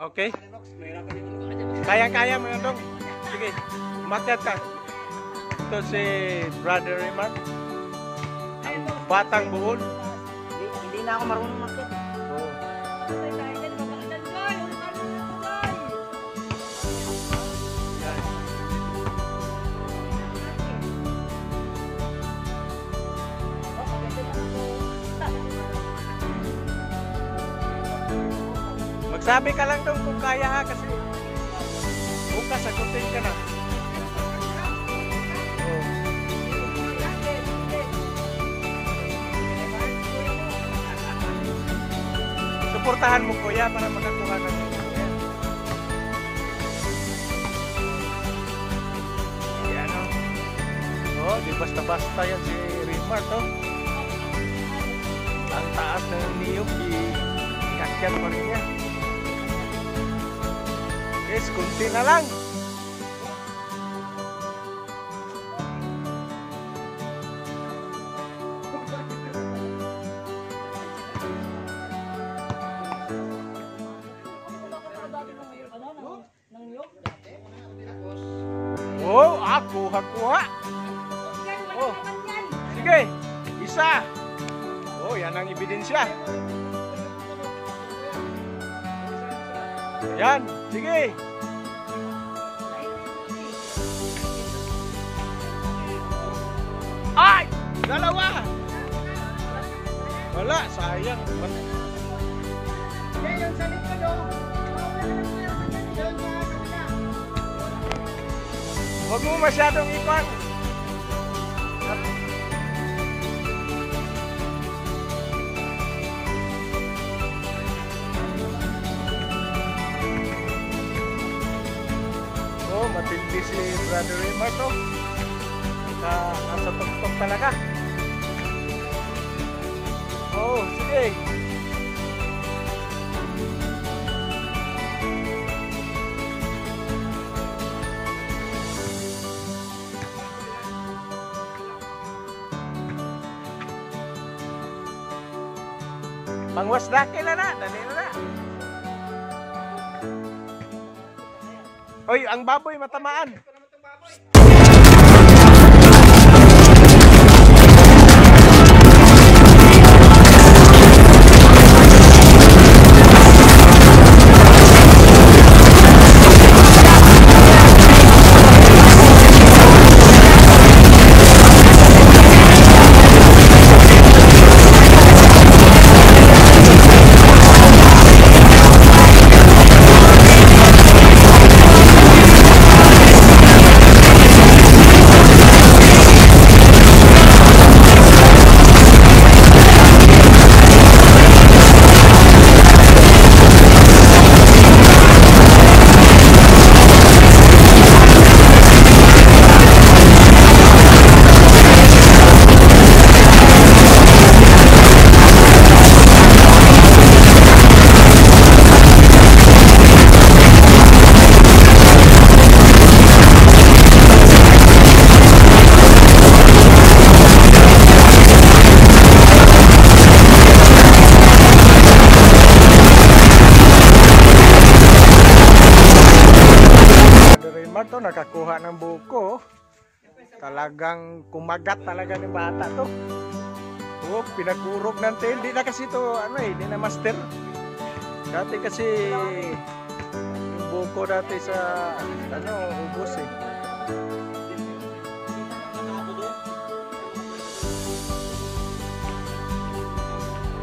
Okay. Kaya-kaya mo yan, Dong. Sige, umakyat ka. Ito si Brother Remark. Ang batang buhol. Hindi na ako marunong umakyat. Oh. Magsabi ka lang dong kung kaya ha, kasi bukas sagutin ka na. Oh. Suportahan mo kuya para makakuha ng yan o. Oh, di basta-basta yan si Rimar to. Ang taas na yung niyog, ikakyat pa rin niya. Guys, kunti na lang. Oh, kuha. Oh, sige, isa. Oh, yan ang ebidensya. Yan, sige. Ay! Dalawa! Wala, sayang. Kaya yung salit ko doon. Huwag mo masyadong ikot. Oh, matindi si Brother Remark to. Nasa tuktok talaga. Oh, sige. Pangwasdake na na, dali na na. Oy, ang baboy matamaan. To nakakuha ng buko. Talagang kumagat talaga ni bata to. Oh, pinakurog ng tail. Di na kasi to di na master. Dati kasi yung buko dati sa ubos eh.